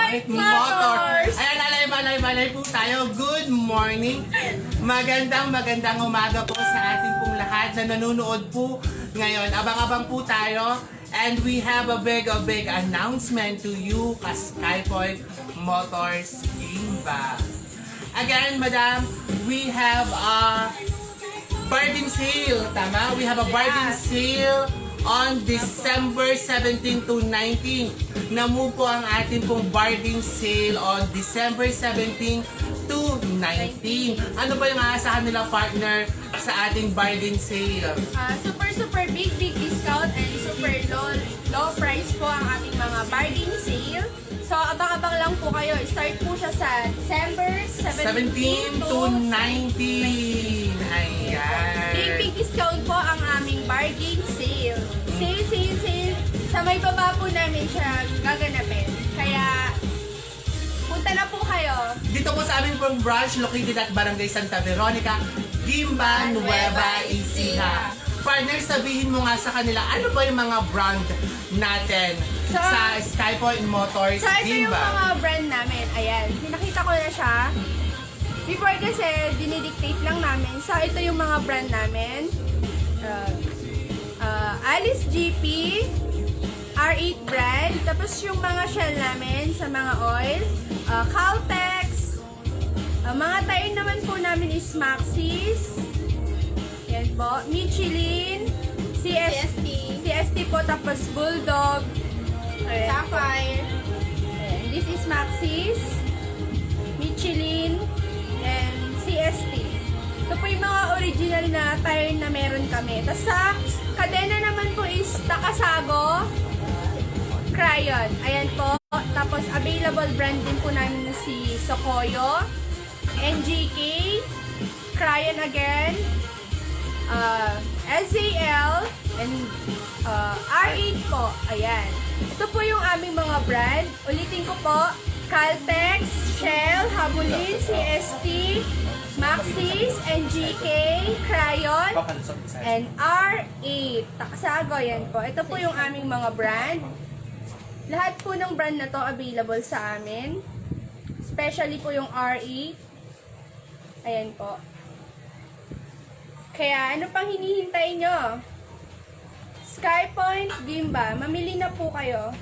Point Motors. Ayan, alay po tayo. Good morning. Magandang umaga po sa ating pong lahat na nanonood po ngayon. Abang-abang po tayo. And we have a big announcement to you, Skypoint Motors Gimba. Again, madam, we have a bargain sale. Tama? We have a bargain sale on December 17 to 19. Namu po ang ating pong bargain sale on December 17 to 19. Ano ba yung aasahan nila, partner, sa ating bargain sale? Super big discount and super low price po ang ating mga bargain sale. So, abang-abang lang po kayo. Start po siya sa December 17 17 to 19. Ayan. Big discount po ang aming bargain sale. Sale. Sa may baba po namin siya gaganapin. Kaya, punta na po kayo. Dito po sa aming pong branch located at Barangay Santa Veronica, Gimba, Nueva Ecija. Partner, sabihin mo nga sa kanila, ano ba yung mga brand natin sa Skypoint Motors So, ito yung Gimba? mga brand namin. Ayan, pinakita ko na siya. Before kasi, dinidictate lang namin. So, ito yung mga brand namin. Alice GP, R8 brand. Tapos yung mga shell namin sa mga oil. Caltex. Mga tire naman po namin is Maxxis. Yan po. Michelin. CST po. Tapos Bulldog. Ayan. Sapphire. Ayan. This is Maxxis. Michelin. And CST. Ito po yung mga original na tire na meron kami. Tapos sa kadena naman po is Takasago. Crayon. Ayan po. Tapos available brand din po namin si Sokoyo. NGK. Crayon again. SAL. And R8 po. Ayan. Ito po yung aming mga brand. Ulitin ko po. Caltex, Shell, Habulin, CST, Maxxis, NGK, Crayon, and R8. Takasago, yan po. Ito po yung aming mga brand. Lahat po ng brand na to available sa amin. Especially po yung R8. Ayan po. Kaya ano pang hinihintay nyo? Skypoint Gimba. Mamili na po kayo.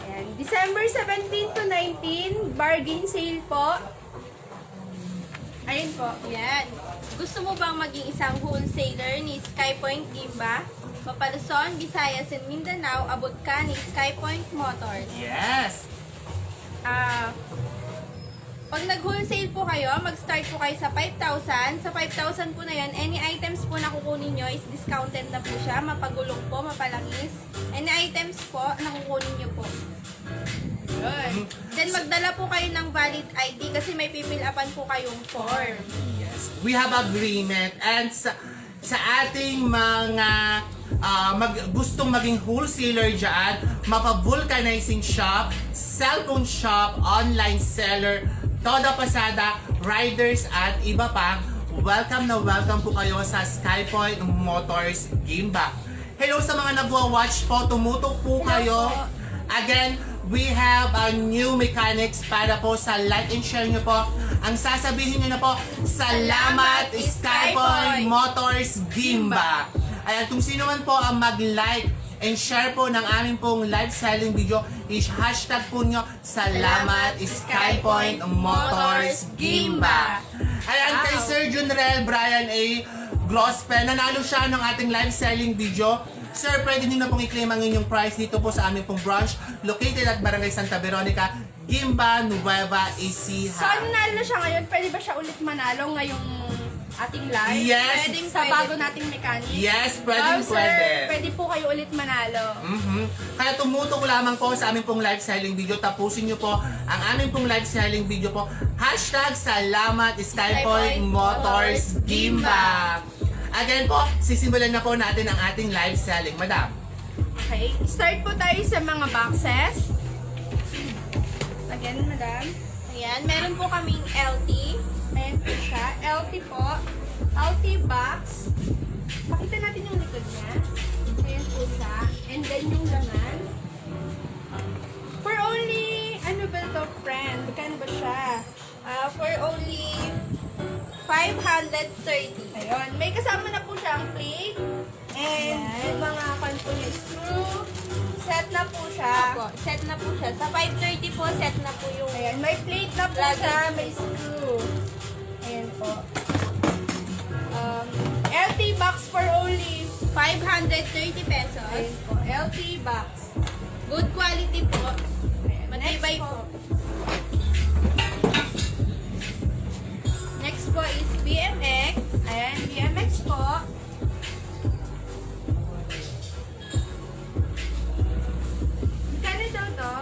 Ayan. December 17 to 19, bargain sale po. Ayun po. Yan. Gusto mo bang maging isang wholesaler ni Skypoint Gimba? Mapa-Luzon, Visayas, and Mindanao, abot ka ni Skypoint Motors. Yes! Pag nag-wholesale po kayo, mag-start po kayo sa 5,000. Sa 5,000 po na yan, any items po na kukunin nyo is discounted na po siya. Mapagulong po, mapalangis. Any items po na kukunin nyo po. Good. Then magdala po kayo ng valid ID kasi may pipil-upan po kayong form. Yes. We have agreement and sa ating mga gustong maging wholesaler dyan, mapa-vulcanizing shop, cellphone shop, online seller, Toda Pasada, riders at iba pa, welcome po kayo sa Skypoint Motors Gimba. Hello sa mga nagwa-watch po, tumutok po kayo. Again, we have a new mechanics para po sa like and share nyo po. Ang sasabihin nyo na po, salamat Skypoint Motors Gimba. Ayan, kung sino man po ang mag-like and share po ng aming pong live selling video, is hashtag po nyo, salamat Skypoint Motors Gimba. Ayan, kay Sir Junrel Brian A. Gloss Pen, nanalo siya ng ating live selling video. Sir, pwede nyo na pong i-claim ang inyong price dito po sa aming pong branch located at Barangay Santa Veronica, Gimba, Nueva Ecija. So, nanalo na siya ngayon. Pwede ba siya ulit manalo ngayong ating live? Yes. Sa bago nating mechanic? Yes, pwede. Pwede po kayo ulit manalo. Kaya tumutok lamang po sa aming pong live selling video. Tapusin nyo po ang aming pong live selling video po. Hashtag salamat Skypoint Motors Gimba. Again po, sisimulan na po natin ang ating live selling, madam. Okay, start po tayo sa mga boxes. Again, madam. Ayan, meron po kaming LT. Ayan po siya. LT po. LT box. Pakita natin yung likod niya. Ayan po siya. And then yung laman. For only 630. Ayun. May kasama na po siyang plate. And yung mga pan po niya screw. Set na po siya. Opo, set na po siya. Sa 530 po, set na po yung... Ayan. May plate na po siya. May screw. Ayan po. LT box for only 530 pesos. Ayan po. LT box. Good quality po. Ayan. Matibay Next po. Next po is BMX. Ayan. BMX po. Kano daw to?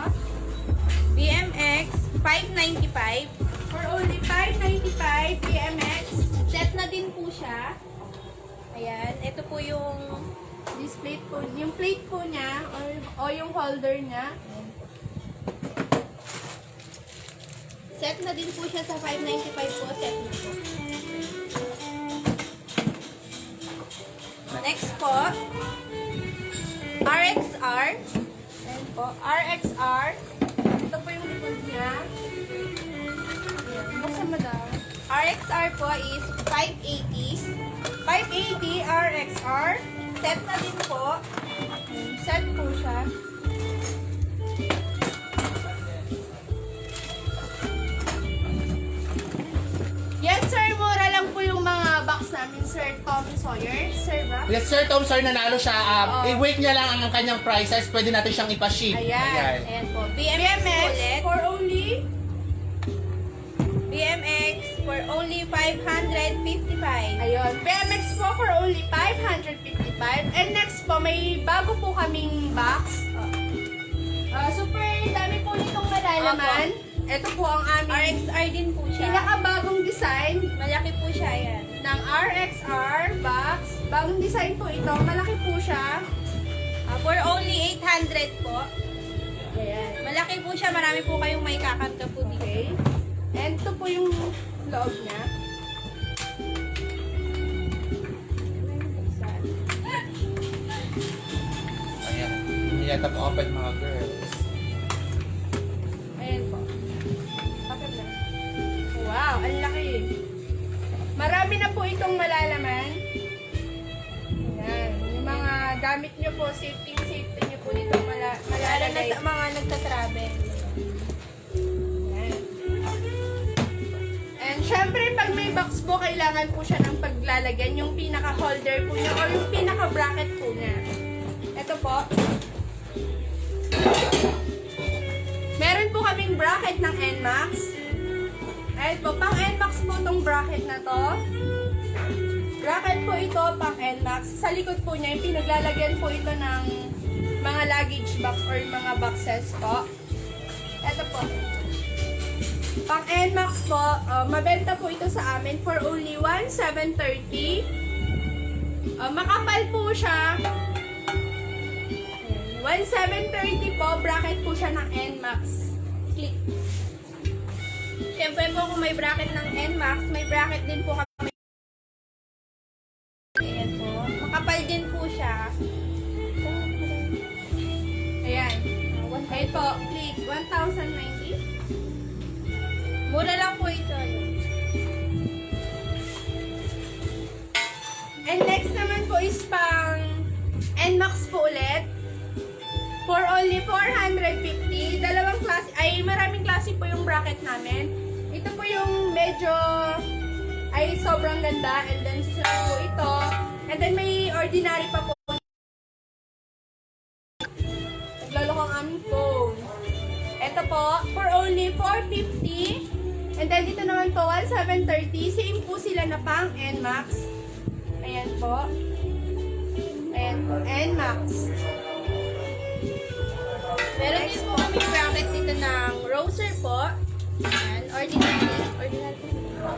BMX 595. For only 595 BMX. Set na din po siya. Ayan, ito po yung This plate po, yung plate po niya o yung holder niya. set na din po siya sa 595 po. Set na po. Next po, RXR. Ayan po, RXR. Ito po yung likod niya. Ayan, buksan mo daw. RXR po is 580. 580 RXR. Set na din po. Set po siya. Yes sir, mura lang po yung mga box namin, Sir Tom Sawyer. Sir ba? Yes, Sir Tom, sir, nanalo siya. Oo. I-wait niya lang ang kanyang prices. Pwede natin siyang ipaship. Ayan. Ayan po. BMX, BMX ulit. for only BMX for only 555. Ayun. BMX po for only 555. And next po, may bago po kaming box. Super dami po nitong malalaman. Ito po ang aming RXR din po siya. pinakabagong design Malaki po siya, yan. ng RXR box. Bagong design po ito. Malaki po siya. For only 800 po. Ayan. Malaki po siya. Marami po kayong may kakarga po dito. Okay. And ito po yung loob niya. Ayan. Hindi yata po open mga girls. Ayan po. Bakit na? Wow, ang laki. Marami na po itong malalaman. Ayan. Yung mga gamit nyo po, safety nyo po dito Lalo na malalagay. sa mga nagtatravel. Ayan. And syempre, pag may box po, kailangan po siya ng paglalagyan. Yung pinaka-holder po niya or yung pinaka-bracket po niya. Ito po. Meron po kaming bracket ng NMAX. Ayun po, pang NMAX po itong bracket na to. Bracket po ito, pang NMAX. Sa likod po niya, yung pinaglalagyan po ito ng mga luggage box or mga boxes po. Ito po. Pang NMAX po, mabenta po ito sa amin for only 1,730. Makapal po siya. 1,730 po, bracket po siya ng NMAX. Click. Siyempre po kung may bracket ng NMAX, may bracket din po kami. Ayan po. Makapal din po siya. Ayan. Ayan po, click. 1,090. Mura lang po ito. And next naman po is pang NMAX po ulit. For only 450. Dalawang klase, ay maraming klase po yung bracket namin. Ito po yung medyo ay sobrang ganda. And then susunod po ito. And then may ordinary pa po. Naglaloko ang aming phone. Ito po, for only 450. And then dito naman po, 1,730. Same po sila na pang NMAX. Ayan po. Ayan po, NMAX. Meron din po kami bracket dito ng Roser po. Ayan, ordinary po.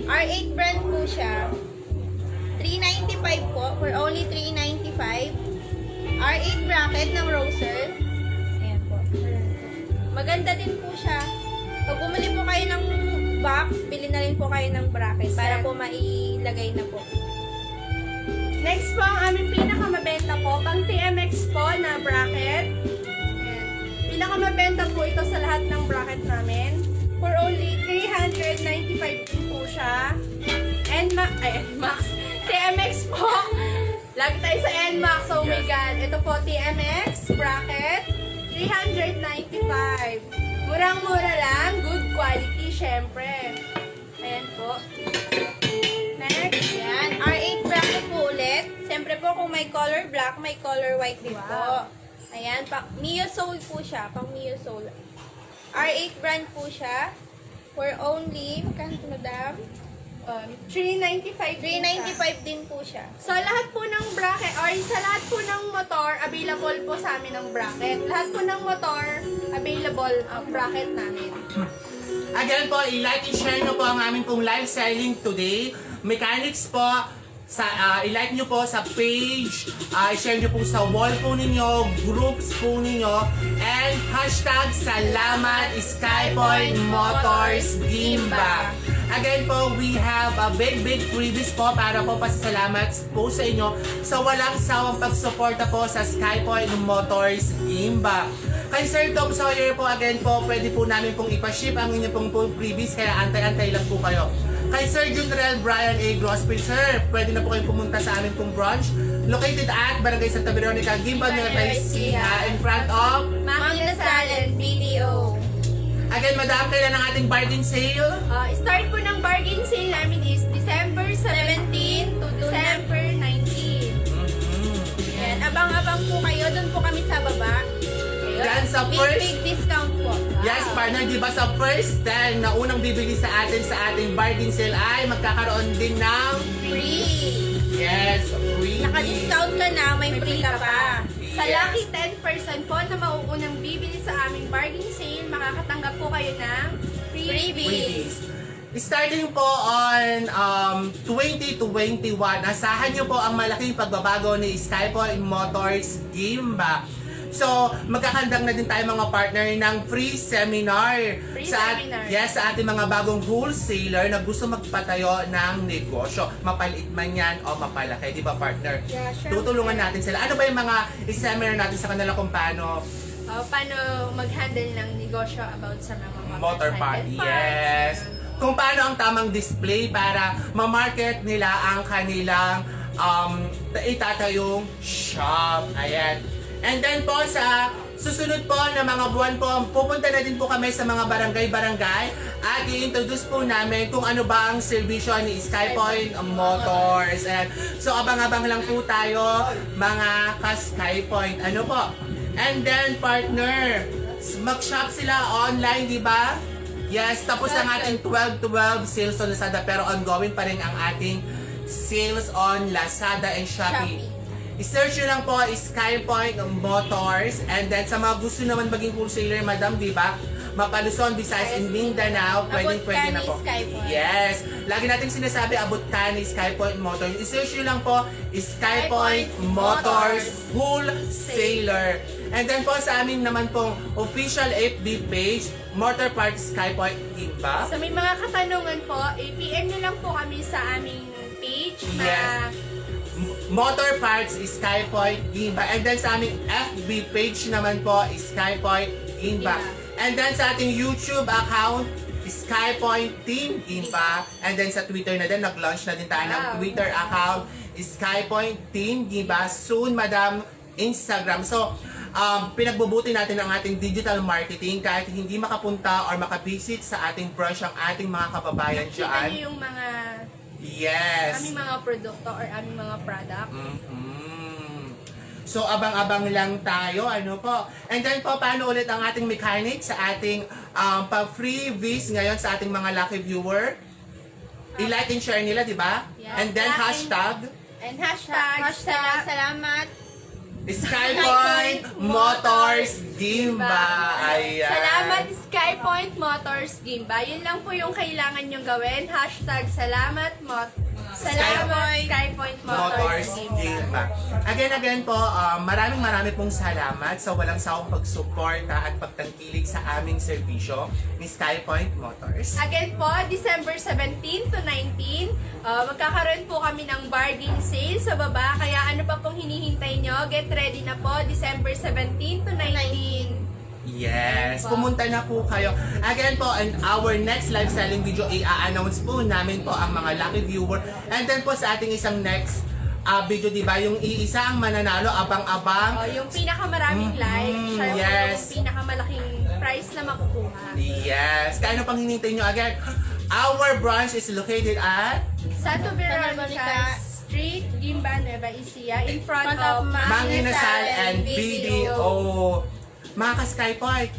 R8 brand po siya. 395 po, for only 395. R8 bracket ng Roser. Ayan po. Maganda din po siya. Pag bumili po kayo ng box, bili na rin po kayo ng bracket para po mailagay na po. Next po, ang aming pinakamabenta po, pang TMX po na bracket. Ayan. Pinakamabenta po ito sa lahat ng bracket namin. For only 395 din po siya. NMAX. TMX po. Lagi tayo sa NMAX. Oh my God. Ito po, TMX bracket. 395. Murang-mura lang. Good quality, syempre. Ayan po. Next. Yan. R8 bracket po ulit. Siyempre po kung may color black, may color white din po. Ayan. Mio Soul po siya. Pang Mio Soul. R8 brand po siya. For only, magkano ito, madam? 395. 395 din po siya. Sa lahat po ng bracket, or sa lahat po ng motor, available po sa amin ang bracket. Lahat po ng motor, available ang bracket namin. Again po, i-like and share nyo po ang aming pong live selling today. Mechanics po, i-like nyo po sa page, i-share nyo po sa wall po ninyo, groups po ninyo, and hashtag salamat Skypoint Motors Gimba. Again po, we have a big freebies po para po pasasalamat po sa inyo sa walang sawang pagsuporta po sa Skypoint Motors Gimba. Kay Sir Tom Sawyer po, again po, pwede po namin pong ipaship ang inyong pong freebies, kaya antay-antay lang po kayo. Kay Sir Junrel Brian A. Grossby, sir, pwede na po kayong pumunta sa aming pong branch located at Barangay Santa Veronica, Gimba, Nueva Ecija, in front of Magdasal and BDO. Again, madam, kailan ang ating bargain sale? Start po ng bargain sale namin is December 17 to December 19. Yan. Abang-abang po kayo. Doon po kami sa baba. Yan sa Big discount po. Yes, partner, di ba sa first 10 na unang bibili sa atin sa ating bargain sale ay magkakaroon din ng Free. yes, free. Naka-discount ka na, may free ka pa. Sa Yes. lucky 10% po na mauunang bibili sa aming bargain sale, makakatanggap po kayo ng Freebies. Starting po on 2021, asahan nyo po ang malaking pagbabago ni Skypoint Motors Gimba. So, magkakandang na din tayo mga partner ng free seminar. Seminar. Yes, sa ating mga bagong wholesaler na gusto magpatayo ng negosyo. Mapaliit man yan o mapalaki, di ba partner? Yeah, sure. Tutulungan natin sila. Ano ba yung mga seminar natin sa kanila kung paano paano mag-handle ng negosyo about sa mga motor party? Yes. Kung paano ang tamang display para ma-market nila ang kanilang itatayong shop. Ayan. And then po sa susunod po na mga buwan po, pupunta na din po kami sa mga barangay-barangay at i-introduce po namin kung ano ba ang serbisyo ni Skypoint Motors. And so abang-abang lang po tayo mga ka-Skypoint. Ano po? And then partner, mag-shop sila online, di ba? Yes, tapos ang ating 12/12 sales on Lazada pero ongoing pa rin ang ating sales on Lazada and Shopee. I-search nyo lang po Skypoint Motors and then sa mga gusto naman maging wholesaler, madam, di ba? Mapaluson, Visayas, and Mindanao, pwede na po. Skypoint. Yes. Lagi nating sinasabi, abot ka ni Skypoint Motors. I-search nyo lang po Skypoint Motors Wholesaler. And then po sa amin naman pong official FB page, Motor Parts Skypoint Gimba. Sa may mga katanungan po, i-PM nyo lang po kami sa aming page na Yes. Motor Parts Skypoint Gimba. And then sa aming FB page naman po, Skypoint Gimba. And then sa ating YouTube account, Skypoint Team Gimba. And then sa Twitter na din, nag-launch na din tayo ng Twitter account, Skypoint Team Gimba. Soon, madam, Instagram. So, pinagbubuti natin ang ating digital marketing kahit hindi makapunta or makabisit sa ating branch ang ating mga kababayan kita dyan. nyo yung mga Yes. aming mga produkto or aming mga product. So, abang-abang lang tayo, ano po. And then po, paano ulit ang ating mechanic sa ating pa-freebies ngayon sa ating mga lucky viewer? I-like and share nila, di ba? Yes. And then Like hashtag And hashtag Salamat. Skypoint Motors Gimba. Ayan. Salamat Skypoint Motors Gimba. Yun lang po yung kailangan nyong gawin. Hashtag Salamat Skypoint Motors Gimba. Again po, maraming pong salamat sa walang sawang pagsuporta at pagtangkilik sa aming serbisyo ni Skypoint Motors. Again po, December 17 to 19, magkakaroon po kami ng bargain sale sa baba. Kaya ano pa pong hinihintay nyo? Get ready na po, December 17 to 19. Yes, pumunta na po kayo. Again po, in our next live selling video, i-announce po namin po ang mga lucky viewer. And then po sa ating isang next video, di ba? Yung iisa ang mananalo, abang-abang. Yung pinakamaraming like, siya yung yes. pinakamalaking prize na makukuha. Yes. Kaya ano pang hinintay nyo again? Our branch is located at Santo Veronica Veronica Street, Gimba, Nueva Ecija, in front Front of of Mang Inasal and BDO. Mga ka-Skypoint,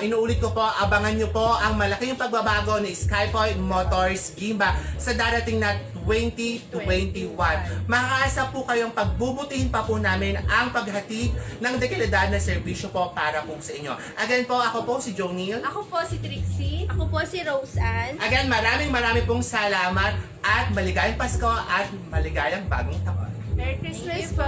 inuulit ko po, abangan nyo po ang malaking pagbabago ni Skypoint Motors Gimba sa darating na 2021. Makakaasa po kayong pagbubutihin pa po namin ang paghatid ng dekalidad na serbisyo po para po sa inyo. Again po, ako po si Jonil. Ako po si Trixie. Ako po si Rose Ann. Again, maraming pong salamat at maligayang Pasko at maligayang bagong taon. Merry Christmas po!